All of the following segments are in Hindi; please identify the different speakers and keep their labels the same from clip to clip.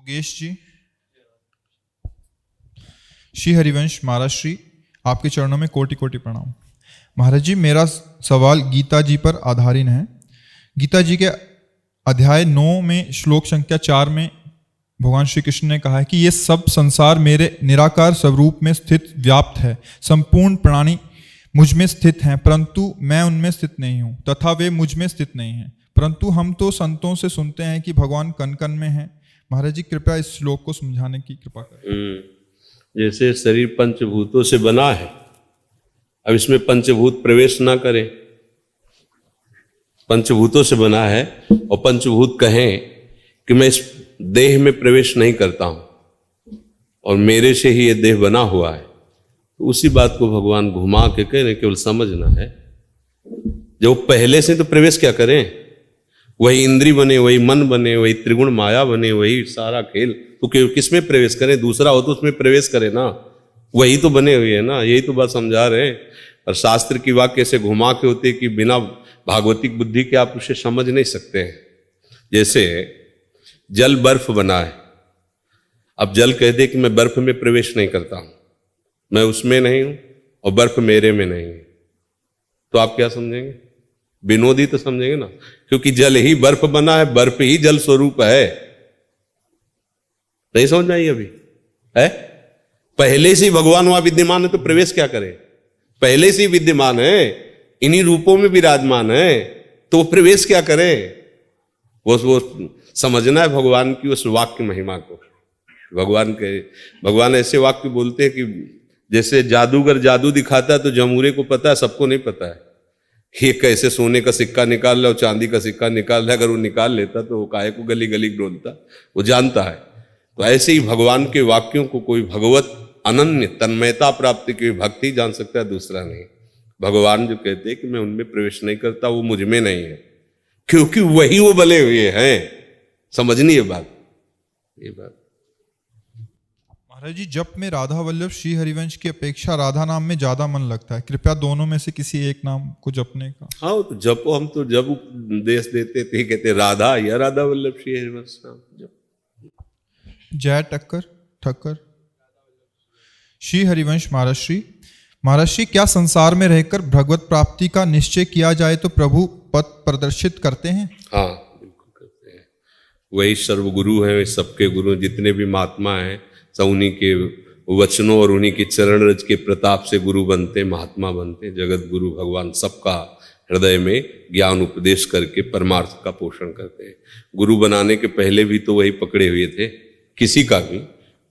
Speaker 1: योगेश जी, श्री हरिवंश महाराज श्री, आपके चरणों में कोटि कोटि प्रणाम। महाराज जी, मेरा सवाल गीता जी पर आधारित है। गीता जी के अध्याय 9 में श्लोक संख्या 4 में भगवान श्री कृष्ण ने कहा है कि ये सब संसार मेरे निराकार स्वरूप में स्थित व्याप्त है, संपूर्ण प्राणी मुझ में स्थित हैं, परंतु मैं उनमें स्थित नहीं हूँ तथा वे मुझ में स्थित नहीं हैं। परंतु हम तो संतों से सुनते हैं कि भगवान कण कण में हैं। महाराज जी, कृपया इस श्लोक को समझाने की कृपा करें।
Speaker 2: जैसे शरीर पंचभूतों से बना है, अब इसमें पंचभूत प्रवेश ना करें। पंचभूतों से बना है और पंचभूत कहें कि मैं इस देह में प्रवेश नहीं करता हूं और मेरे से ही ये देह बना हुआ है, तो उसी बात को भगवान घुमा के कह रहे, केवल समझना है। जब पहले से तो प्रवेश क्या करें, वही इंद्री बने, वही मन बने, वही त्रिगुण माया बने, वही सारा खेल, तो किस में प्रवेश करें? दूसरा हो तो उसमें प्रवेश करें ना, वही तो बने हुए है ना। यही तो बात समझा रहे हैं। और शास्त्र की वाक्य से घुमा के होते कि बिना भागवतिक बुद्धि के आप उसे समझ नहीं सकते हैं। जैसे जल बर्फ बना है, अब जल कह दे कि मैं बर्फ में प्रवेश नहीं करता हूं, मैं उसमें नहीं हूं और बर्फ मेरे में नहीं है, तो आप क्या समझेंगे? विनोदी तो समझेंगे ना, क्योंकि जल ही बर्फ बना है, बर्फ ही जल स्वरूप है। नहीं समझ में आई अभी है? पहले से ही भगवान वहां विद्यमान है तो प्रवेश क्या करे? पहले से ही विद्यमान है, इन्हीं रूपों में विराजमान है, तो प्रवेश क्या करे? वो समझना है भगवान की उस वाक्य महिमा को। भगवान ऐसे वाक्य बोलते हैं कि जैसे जादूगर जादू दिखाता है तो जमूरे को पता है, सबको नहीं पता है। ये कैसे सोने का सिक्का निकाल रहा है और चांदी का सिक्का निकाल रहा है, अगर वो निकाल लेता तो वो काहे को गली गली डोलता, वो जानता है। तो ऐसे ही भगवान के वाक्यों को कोई भगवत अनन्य तन्मयता प्राप्ति की भक्ति जान सकता है, दूसरा नहीं। भगवान जो कहते हैं कि मैं उनमें प्रवेश नहीं करता, वो मुझ में नहीं है, क्योंकि वही वो बले हुए हैं। समझनी ये बात।
Speaker 1: महाराज जी, जप में राधा वल्लभ श्री हरिवंश की अपेक्षा राधा नाम में ज्यादा मन लगता है, कृपया दोनों में से किसी एक नाम को जपने का।
Speaker 2: हाँ, तो जपो, हम तो जब उपदेश देते थे कहते राधा या राधा वल्लभ श्री हरिवंश नाम जप।
Speaker 1: जय ठक्कर श्री हरिवंश महाराज श्री, क्या संसार में रहकर भगवत प्राप्ति का निश्चय किया जाए तो प्रभु पथ प्रदर्शित करते हैं?
Speaker 2: हाँ, बिल्कुल करते हैं। वही सर्वगुरु हैं, सबके गुरु जितने भी महात्मा हैं, सब उन्हीं के वचनों और उन्हीं के चरण रज के प्रताप से गुरु बनते, महात्मा बनते। जगत गुरु भगवान सबका हृदय में ज्ञान उपदेश करके परमार्थ का पोषण करते हैं। गुरु बनाने के पहले भी तो वही पकड़े हुए थे, किसी का भी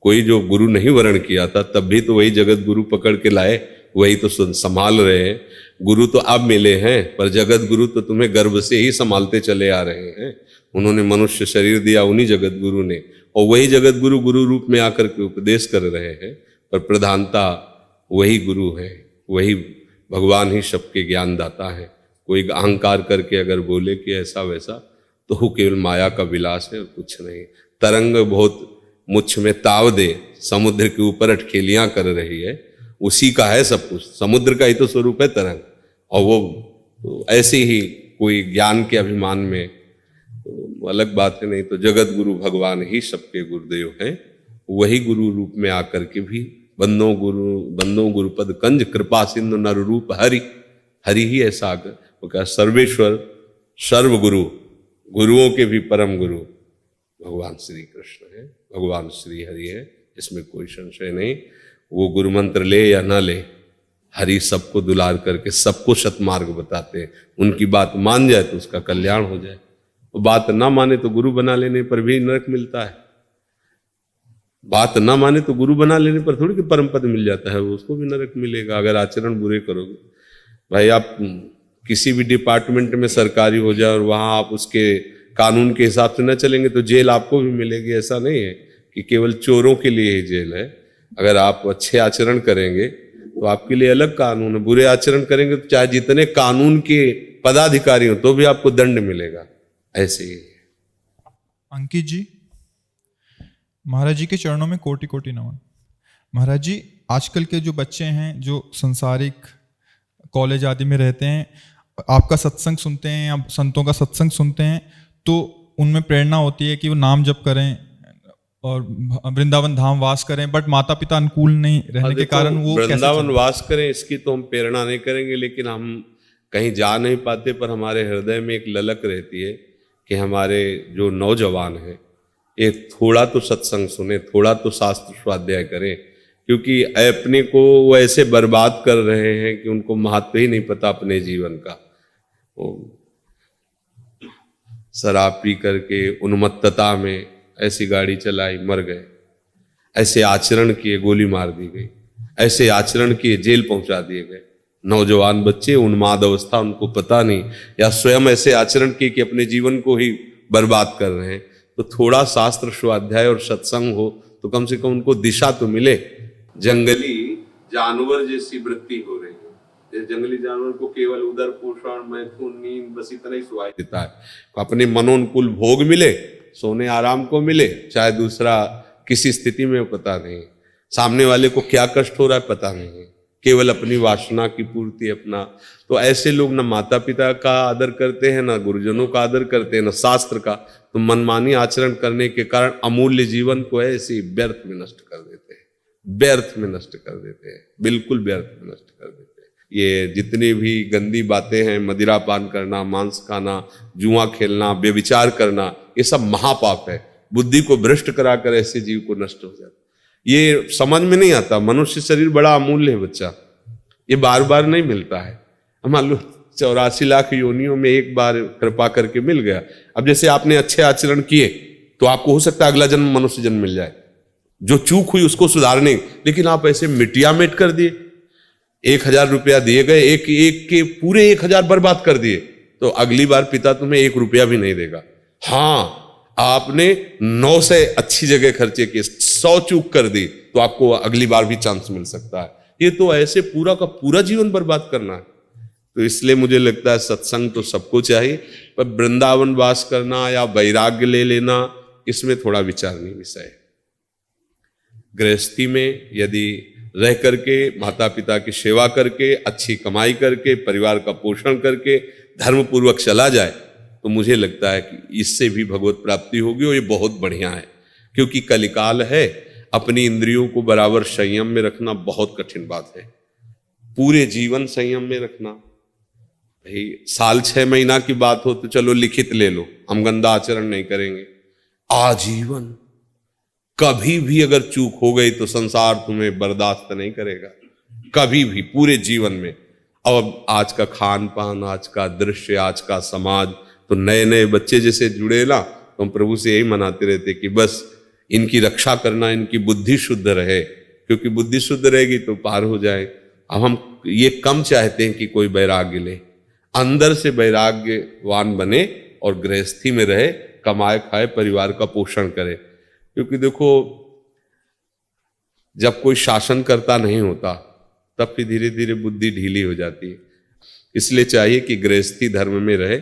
Speaker 2: कोई जो गुरु नहीं वर्ण किया था तब भी तो वही जगत गुरु पकड़ के लाए, वही तो संभाल रहे हैं। गुरु तो अब मिले हैं, पर जगत गुरु तो तुम्हें गर्भ से ही संभालते चले आ रहे हैं। उन्होंने मनुष्य शरीर दिया उन्हीं जगत गुरु ने, और वही जगत गुरु गुरु रूप में आकर के उपदेश कर रहे हैं। पर प्रधानता वही गुरु है, वही भगवान ही सबके ज्ञान दाता है। कोई अहंकार करके अगर बोले कि ऐसा वैसा, तो वो केवल माया का विलास है और कुछ नहीं। तरंग बहुत मुझ में ताव दे, समुद्र के ऊपर अटखेलियां कर रही है, उसी का है सब कुछ। समुद्र का ही तो स्वरूप है तरंग, और वो तो ऐसे ही कोई ज्ञान के अभिमान में तो अलग बात है। नहीं तो जगत गुरु भगवान ही सबके गुरुदेव हैं। वही गुरु रूप में आकर के भी बंदों गुरुपद कंज कृपा सिंधु नर रूप हरि ही ऐसा आकर वो क्या सर्वेश्वर सर्वगुरु, गुरुओं के भी परम गुरु भगवान श्री कृष्ण है, भगवान श्री हरि है, इसमें कोई संशय नहीं। वो गुरु मंत्र ले या ना ले, हरि सबको दुलार करके सबको सतमार्ग बताते हैं। उनकी बात मान जाए तो उसका कल्याण हो जाए, और बात ना माने तो गुरु बना लेने पर भी नरक मिलता है। बात ना माने तो गुरु बना लेने पर थोड़ी कि परम पद मिल जाता है, उसको भी नरक मिलेगा अगर आचरण बुरे करोगे। भाई, आप किसी भी डिपार्टमेंट में सरकारी हो जाए और वहां आप उसके कानून के हिसाब से न चलेंगे तो जेल आपको भी मिलेगी। ऐसा नहीं है कि केवल चोरों के लिए ही जेल है। अगर आप अच्छे आचरण करेंगे तो आपके लिए अलग कानून है, बुरे आचरण करेंगे तो चाहे जितने कानून के पदाधिकारी हो तो भी आपको दंड मिलेगा। ऐसे ही
Speaker 1: अंकित जी, महाराज जी के चरणों में कोटि कोटि नमन। महाराज जी, आजकल के जो बच्चे हैं जो संसारिक कॉलेज आदि में रहते हैं, आपका सत्संग सुनते हैं या संतों का सत्संग सुनते हैं तो उनमें प्रेरणा होती है कि वो नाम जप करें, और वृंदावन धाम वास करें, बट माता पिता अनुकूल नहीं रहने के कारण वो कैसे
Speaker 2: वृंदावन वास करें इसकी तो हम प्रेरणा नहीं करेंगे, लेकिन हम कहीं जा नहीं पाते, पर हमारे हृदय में एक ललक रहती है कि हमारे जो नौजवान हैं ये थोड़ा तो सत्संग सुने, थोड़ा तो शास्त्र स्वाध्याय करें, क्योंकि अपने को वो ऐसे बर्बाद कर रहे हैं कि उनको महत्व ही नहीं पता अपने जीवन का। वो शराब पी करके उन्मत्तता में ऐसी गाड़ी चलाई, मर गए, ऐसे आचरण किए, गोली मार दी गई, ऐसे आचरण किए, जेल पहुंचा दिए गए। नौजवान बच्चे उन्माद अवस्था, उनको पता नहीं, या स्वयं ऐसे आचरण किए कि अपने जीवन को ही बर्बाद कर रहे हैं। तो थोड़ा शास्त्र स्वाध्याय और सत्संग हो तो कम से कम उनको दिशा तो मिले। जंगली जानवर जैसी वृत्ति हो रही है, जंगली जानवर को केवल उदर पोषण, मैथुन, नींद, बस इतना ही सुहाई देता है। अपने मनोनुकूल भोग मिले, सोने आराम को मिले, चाहे दूसरा किसी स्थिति में पता नहीं, सामने वाले को क्या कष्ट हो रहा है पता नहीं, केवल अपनी वासना की पूर्ति अपना। तो ऐसे लोग न माता पिता का आदर करते हैं, न गुरुजनों का आदर करते हैं, न शास्त्र का। तो मनमानी आचरण करने के कारण अमूल्य जीवन को ऐसे व्यर्थ में नष्ट कर देते हैं, व्यर्थ में नष्ट कर देते हैं, बिल्कुल व्यर्थ में नष्ट कर देते हैं। ये जितनी भी गंदी बातें हैं, मदिरा पान करना, मांस खाना, जुआ खेलना, व्यभिचार करना, ये सब महापाप है। बुद्धि को भ्रष्ट कराकर ऐसे जीव को नष्ट हो जाता, ये समझ में नहीं आता। मनुष्य शरीर बड़ा अमूल्य है बच्चा, ये बार बार नहीं मिलता है। मान लो 84 लाख योनियों में एक बार कृपा करके मिल गया। अब जैसे आपने अच्छे आचरण किए तो आपको हो सकता है अगला जन्म मनुष्य जन्म मिल जाए, जो चूक हुई उसको सुधारने, लेकिन आप ऐसे मिटिया मेट कर दिए। 1000 रुपया दिए गए, एक के पूरे 1000 बर्बाद कर दिए, तो अगली बार पिता तुम्हें 1 रुपया भी नहीं देगा। हाँ, आपने 9 से अच्छी जगह खर्चे किए, 100 चूक कर दी, तो आपको अगली बार भी चांस मिल सकता है। ये तो ऐसे पूरा का पूरा जीवन बर्बाद करना है। तो इसलिए मुझे लगता है सत्संग तो सबको चाहिए, पर वृंदावन वास करना या वैराग्य ले लेना, इसमें थोड़ा विचारणीय विषय है। गृहस्थी में यदि रह करके, माता पिता की सेवा करके, अच्छी कमाई करके, परिवार का पोषण करके धर्म पूर्वक चला जाए, तो मुझे लगता है कि इससे भी भगवत प्राप्ति होगी, और ये बहुत बढ़िया है। क्योंकि कलिकाल है, अपनी इंद्रियों को बराबर संयम में रखना बहुत कठिन बात है। पूरे जीवन संयम में रखना, भाई साल 6 महीना की बात हो तो चलो लिखित ले लो, हम गंदा आचरण नहीं करेंगे। आजीवन कभी भी अगर चूक हो गई तो संसार तुम्हें बर्दाश्त नहीं करेगा, कभी भी, पूरे जीवन में। अब आज का खान पान, आज का दृश्य, आज का समाज, तो नए नए बच्चे जैसे जुड़े ना, तो हम प्रभु से यही मनाते रहते कि बस इनकी रक्षा करना, इनकी बुद्धि शुद्ध रहे, क्योंकि बुद्धि शुद्ध रहेगी तो पार हो जाए। अब हम ये कम चाहते हैं कि कोई वैराग्य ले, अंदर से वैराग्यवान बने और गृहस्थी में रहे, कमाए खाए, परिवार का पोषण करे। क्योंकि देखो, जब कोई शासन करता नहीं होता तब फिर धीरे धीरे बुद्धि ढीली हो जाती है। इसलिए चाहिए कि गृहस्थी धर्म में रहे।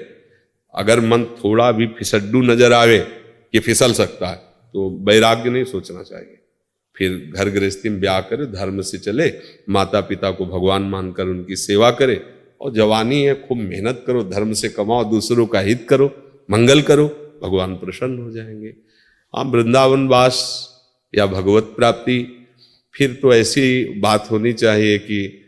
Speaker 2: अगर मन थोड़ा भी फिसड्डू नजर आवे कि फिसल सकता है, तो वैराग्य नहीं सोचना चाहिए। फिर घर गृहस्थी में ब्याह करे, धर्म से चले, माता पिता को भगवान मानकर उनकी सेवा करे, और जवानी है खूब मेहनत करो, धर्म से कमाओ, दूसरों का हित करो, मंगल करो, भगवान प्रसन्न हो जाएंगे। हाँ, वृंदावन वास या भगवत प्राप्ति, फिर तो ऐसी बात होनी चाहिए कि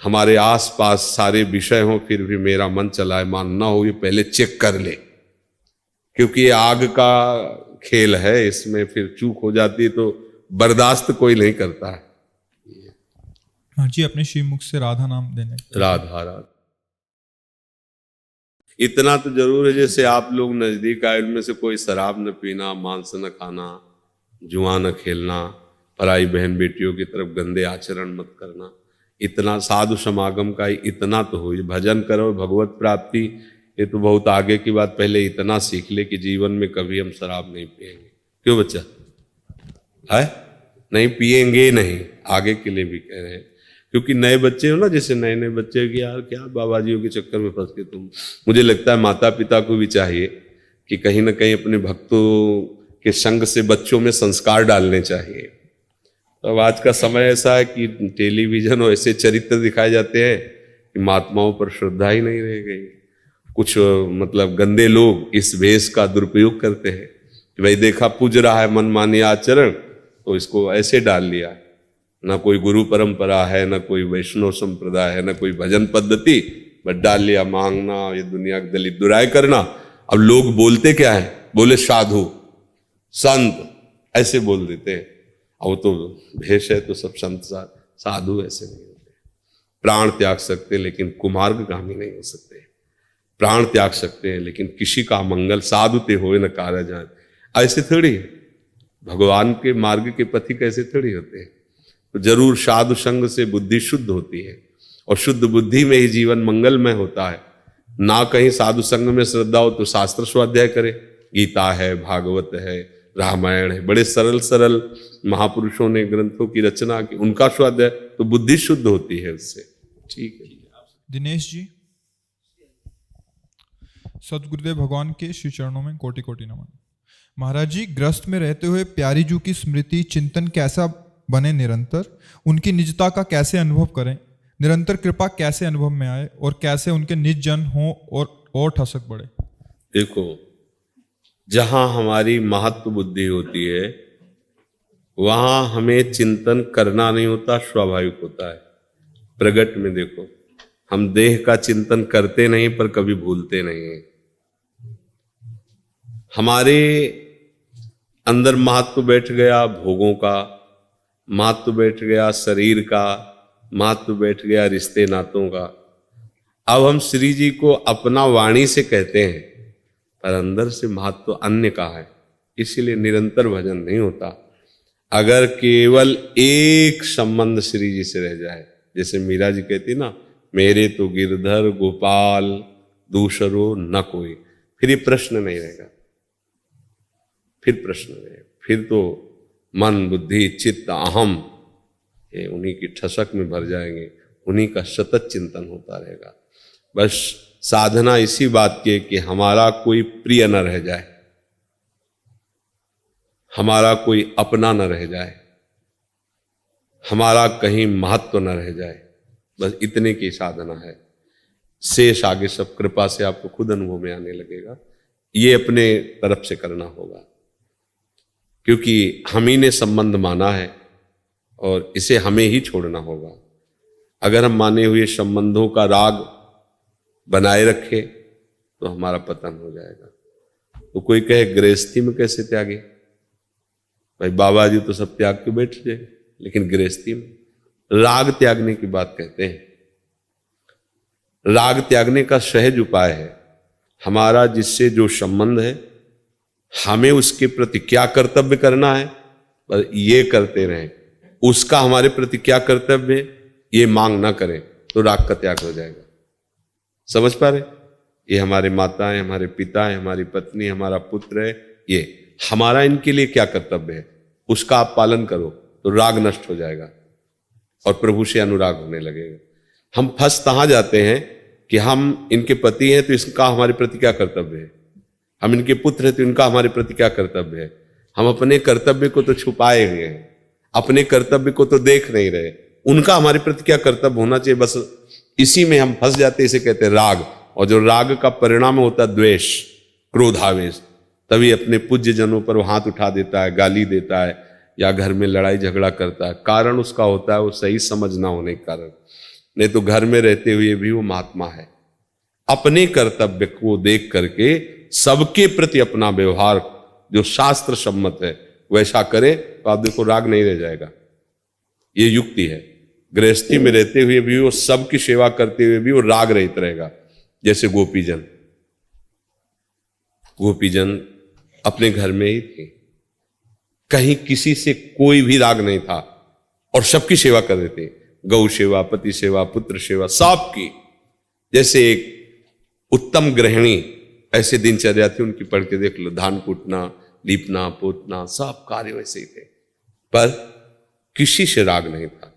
Speaker 2: हमारे आसपास सारे विषय हों, फिर भी मेरा मन चलायमान ना हो, ये पहले चेक कर ले, क्योंकि ये आग का खेल है, इसमें फिर चूक हो जाती है तो बर्दाश्त कोई नहीं करता है।
Speaker 1: हाँ जी, अपने श्रीमुख से राधा नाम देने,
Speaker 2: राधा राधा, इतना तो जरूर है। जैसे आप लोग नजदीक आए, उनमें से कोई शराब न पीना, मांस न खाना, जुआ न खेलना, पराई बहन बेटियों की तरफ गंदे आचरण मत करना, इतना साधु समागम का इतना तो हो, भजन करो, भगवत प्राप्ति, ये तो बहुत आगे की बात। पहले इतना सीख ले कि जीवन में कभी हम शराब नहीं पिएंगे। क्यों बच्चा है? नहीं पिएंगे, नहीं, आगे के लिए भी कह रहे हैं। क्योंकि नए बच्चे हो ना, जैसे नए नए बच्चे कि यार क्या बाबाजियों के चक्कर में फंस के तुम, मुझे लगता है माता पिता को भी चाहिए कि कहीं ना कहीं अपने भक्तों के संग से बच्चों में संस्कार डालने चाहिए। तो अब आज का समय ऐसा है कि टेलीविजन और ऐसे चरित्र दिखाए जाते हैं कि महात्माओं पर श्रद्धा ही नहीं रह गई। कुछ मतलब गंदे लोग इस भेष का दुरुपयोग करते हैं, कि भाई देखा पूज रहा है मनमानी आचरण, तो इसको ऐसे डाल लिया। ना कोई गुरु परंपरा है, ना कोई वैष्णव संप्रदाय है, ना कोई भजन पद्धति, बस डाल लिया मांगना, ये दुनिया के दलित दुराय करना। अब लोग बोलते क्या है, बोले साधु संत ऐसे बोल देते हैं। अब तो भेष है तो सब संत साधु ऐसे नहीं होते। प्राण त्याग सकते लेकिन कुमार्गगामी नहीं हो सकते। प्राण त्याग सकते हैं लेकिन किसी का मंगल साधु ते होए न कार्य जान, ऐसे थोड़ी है। भगवान के मार्ग के पथिक कैसे थोड़ी होते हैं। तो जरूर साधु संग से बुद्धि शुद्ध होती है और शुद्ध बुद्धि में ही जीवन मंगलमय होता है। ना कहीं साधु संग में श्रद्धा हो तो शास्त्र स्वाध्याय करे, गीता है, भागवत है, रामायण है, बड़े सरल सरल महापुरुषों ने ग्रंथों की रचना की, उनका स्वाध्याय, तो बुद्धि शुद्ध होती है उससे। ठीक है।
Speaker 1: दिनेश जी, सतगुरुदेव भगवान के श्री चरणों में कोटि कोटि नमन। महाराज जी, ग्रस्त में रहते हुए प्यारी जू की स्मृति चिंतन कैसा बने निरंतर, उनकी निजता का कैसे अनुभव करें, निरंतर कृपा कैसे अनुभव में आए और कैसे उनके निज जन हो और ठसक बढ़े।
Speaker 2: देखो, जहां हमारी महत्व बुद्धि होती है वहां हमें चिंतन करना नहीं होता, स्वाभाविक होता है। प्रगट में देखो, हम देह का चिंतन करते नहीं पर कभी भूलते नहीं हैं। हमारे अंदर महत्व बैठ गया भोगों का, महत्व बैठ गया शरीर का, महत्व बैठ गया रिश्ते नातों का। अब हम श्री जी को अपना वाणी से कहते हैं पर अंदर से महत्व अन्य का है, इसीलिए निरंतर भजन नहीं होता। अगर केवल एक संबंध श्री जी से रह जाए, जैसे मीरा जी कहती ना, मेरे तो गिरधर गोपाल दूसरो न कोई, फिर ये प्रश्न नहीं रहेगा, फिर प्रश्न रहेगा, फिर तो मन बुद्धि चित्त अहम ये उन्हीं की ठसक में भर जाएंगे, उन्हीं का सतत चिंतन होता रहेगा। बस साधना इसी बात की है कि हमारा कोई प्रिय न रह जाए, हमारा कोई अपना न रह जाए, हमारा कहीं महत्व न रह जाए, बस इतने की साधना है। शेष आगे सब कृपा से आपको खुद अनुभव में आने लगेगा। ये अपने तरफ से करना होगा, क्योंकि हम ही ने संबंध माना है और इसे हमें ही छोड़ना होगा। अगर हम माने हुए संबंधों का राग बनाए रखे तो हमारा पतन हो जाएगा। तो कोई कहे गृहस्थी में कैसे त्यागे, भाई बाबा जी तो सब त्याग के बैठ जाए, लेकिन गृहस्थी में राग त्यागने की बात कहते हैं। राग त्यागने का सहज उपाय है, हमारा जिससे जो संबंध है हमें उसके प्रति क्या कर्तव्य करना है, बस ये करते रहें। उसका हमारे प्रति क्या कर्तव्य है ये मांग ना करें तो राग का त्याग हो जाएगा। समझ पा रहे? ये हमारे माता है, हमारे पिता है, हमारी पत्नी, हमारा पुत्र है, ये हमारा इनके लिए क्या कर्तव्य है उसका आप पालन करो तो राग नष्ट हो जाएगा और प्रभु से अनुराग होने लगेगा। हम फंस कहां जाते हैं कि हम इनके पति हैं तो इसका हमारे प्रति क्या कर्तव्य है, हम इनके पुत्र हैं तो इनका हमारे प्रति क्या कर्तव्य है। हम अपने कर्तव्य को तो छुपाए हुए हैं, अपने कर्तव्य को तो देख नहीं रहे, उनका हमारे प्रति क्या कर्तव्य होना चाहिए, बस इसी में हम फंस जाते हैं। इसे कहते हैं राग, और जो राग का परिणाम होता है द्वेष, क्रोधावेश, तभी अपने पूज्य जनों पर वो हाथ उठा देता है, गाली देता है या घर में लड़ाई झगड़ा करता है। कारण उसका होता है वो सही समझ ना होने के कारण, नहीं तो घर में रहते हुए भी वो महात्मा है। अपने कर्तव्य को देख करके सबके प्रति अपना व्यवहार जो शास्त्र सम्मत है वैसा करे तो आप देखो राग नहीं रह जाएगा। ये युक्ति है। गृहस्थी में रहते हुए भी वो सबकी सेवा करते हुए भी वो राग रहित रहेगा। जैसे गोपीजन अपने घर में ही थे, कहीं किसी से कोई भी राग नहीं था और सबकी सेवा कर रहे थे, गौ सेवा, पति सेवा, पुत्र सेवा, सबकी। जैसे एक उत्तम गृहिणी ऐसे दिनचर्या थी उनकी, पढ़ के देख लो, धान कूटना, लीपना, पोतना, सब कार्य वैसे ही थे, पर किसी से राग नहीं था,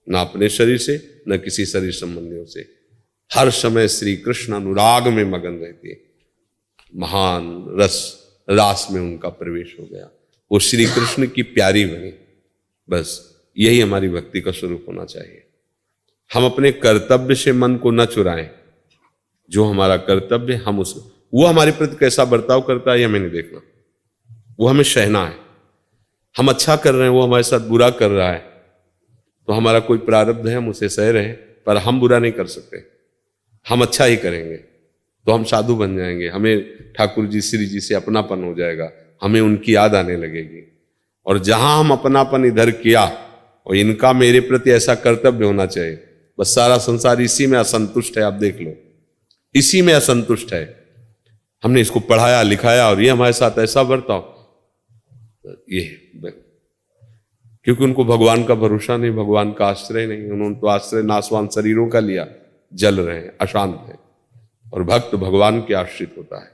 Speaker 2: ना अपने शरीर से न किसी शरीर संबंधियों से। हर समय श्री कृष्ण अनुराग में मगन रहते, महान रास में उनका प्रवेश हो गया, वो श्री कृष्ण की प्यारी बनी। बस यही हमारी भक्ति का स्वरूप होना चाहिए। हम अपने कर्तव्य से मन को न चुराएं, जो हमारा कर्तव्य हम उस वो हमारे प्रति कैसा बर्ताव करता है ये हमें नहीं देखना, वो हमें सहना है। हम अच्छा कर रहे हैं, वो हमारे साथ बुरा कर रहा है, तो हमारा कोई प्रारब्ध है, हम उसे सह रहे हैं, पर हम बुरा नहीं कर सकते। हम अच्छा ही करेंगे तो हम साधु बन जाएंगे, हमें ठाकुर जी श्री जी से अपनापन हो जाएगा, हमें उनकी याद आने लगेगी। और जहां हम अपनापन इधर किया और इनका मेरे प्रति ऐसा कर्तव्य होना चाहिए, बस सारा संसार इसी में असंतुष्ट है। आप देख लो, इसी में असंतुष्ट है। हमने इसको पढ़ाया लिखाया और ये हमारे साथ ऐसा बर्ताव, ये क्योंकि उनको भगवान का भरोसा नहीं, भगवान का आश्रय नहीं। उन्होंने तो आश्रय नाशवान शरीरों का लिया, जल रहे हैं, अशांत हैं। और भक्त भगवान के आश्रित होता है,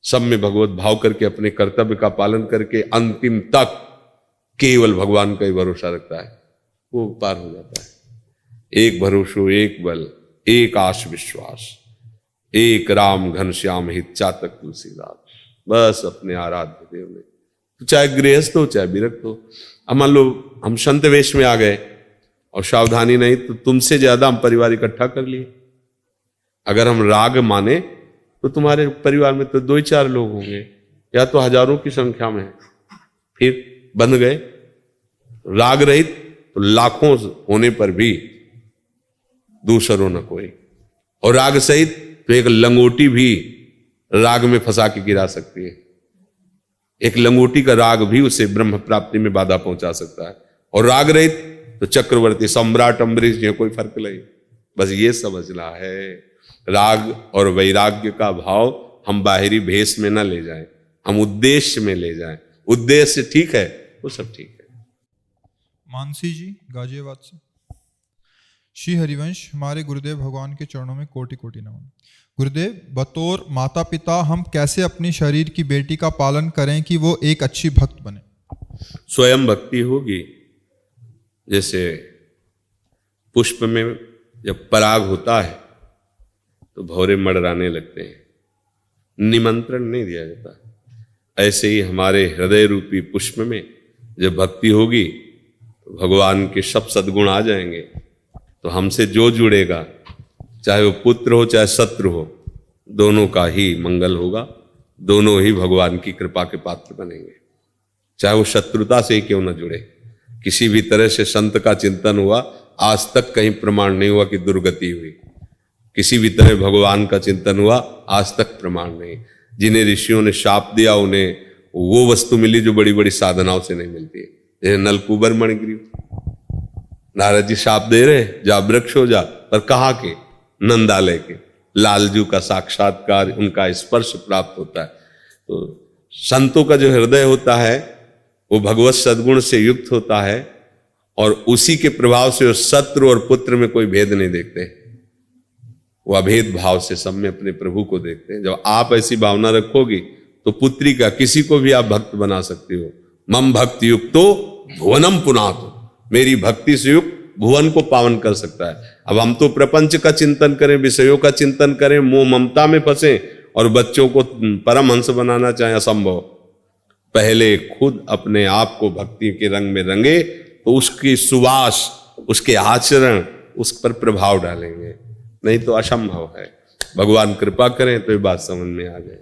Speaker 2: सब में भगवत भाव करके अपने कर्तव्य का पालन करके अंतिम तक केवल भगवान का ही भरोसा रखता है, वो पार हो जाता है। एक भरोसो एक बल एक आश विश्वास, एक राम घनश्याम हित चातक तुलसीदास। बस अपने आराध्य देव में, तो चाहे गृहस्थ हो चाहे विरक्त हो। अब मान लो हम संत वेश में आ गए और सावधानी नहीं, तो तुमसे ज्यादा हम परिवार इकट्ठा कर लिए। अगर हम राग माने तो तुम्हारे परिवार में तो 2-4 लोग होंगे, या तो हजारों की संख्या में, फिर बन गए। राग रहित तो लाखों होने पर भी दूसरों न कोई, और राग सहित तो एक लंगोटी भी राग में फंसा के गिरा सकती है। एक लंगोटी का राग भी उसे ब्रह्म प्राप्ति में बाधा पहुंचा सकता है। और राग रहित तो चक्रवर्ती सम्राट अम्बरीश जी, कोई फर्क नहीं। बस ये समझना है, राग और वैराग्य का भाव हम बाहरी भेष में न ले जाएं, हम उद्देश्य में ले जाएं। उद्देश्य ठीक है, वो सब ठीक है।
Speaker 1: मानसी जी गाजियाबाद से। श्री हरिवंश, हमारे गुरुदेव भगवान के चरणों में कोटि कोटि नमन। गुरुदेव, बतौर माता पिता हम कैसे अपनी शरीर की बेटी का पालन करें कि वो एक अच्छी भक्त बने?
Speaker 2: स्वयं भक्ति होगी। जैसे पुष्प में जब पराग होता है तो भौरे मडराने लगते हैं, निमंत्रण नहीं दिया जाता। ऐसे ही हमारे हृदय रूपी पुष्प में जब भक्ति होगी तो भगवान के सब सद्गुण आ जाएंगे। तो हमसे जो जुड़ेगा, चाहे वो पुत्र हो चाहे शत्रु हो, दोनों का ही मंगल होगा, दोनों ही भगवान की कृपा के पात्र बनेंगे। चाहे वो शत्रुता से ही क्यों न जुड़े। किसी भी तरह से संत का चिंतन हुआ, आज तक कहीं प्रमाण नहीं हुआ कि दुर्गति हुई। किसी भी तरह भगवान का चिंतन हुआ, आज तक प्रमाण नहीं। जिन्हें ऋषियों ने शाप दिया, उन्हें वो वस्तु मिली जो बड़ी बड़ी साधनाओं से नहीं मिलती है। जैसे नलकूबर मणिग्रीव, नारद जी शाप दे रहे, जा वृक्ष हो जा, पर कहाँ के? नंदालय के। लालजू का साक्षात्कार, उनका स्पर्श प्राप्त होता है। तो संतों का जो हृदय होता है वो भगवत सद्गुण से युक्त होता है, और उसी के प्रभाव से वो शत्रु और पुत्र में कोई भेद नहीं देखते, वो अभेद भाव से सब में अपने प्रभु को देखते हैं। जब आप ऐसी भावना रखोगी तो पुत्री का किसी को भी आप भक्त बना सकती हो। मम भक्ति युक्तो भुवनम पुनातो, मेरी भक्ति से युक्त भुवन को पावन कर सकता है। अब हम तो प्रपंच का चिंतन करें, विषयों का चिंतन करें, मोह ममता में फंसे और बच्चों को परमहंस बनाना चाहें, असंभव। पहले खुद अपने आप को भक्ति के रंग में रंगे तो उसकी सुवास, उसके आचरण उस पर प्रभाव डालेंगे, नहीं तो असंभव है। भगवान कृपा करें तो ये बात समझ में आ जाए।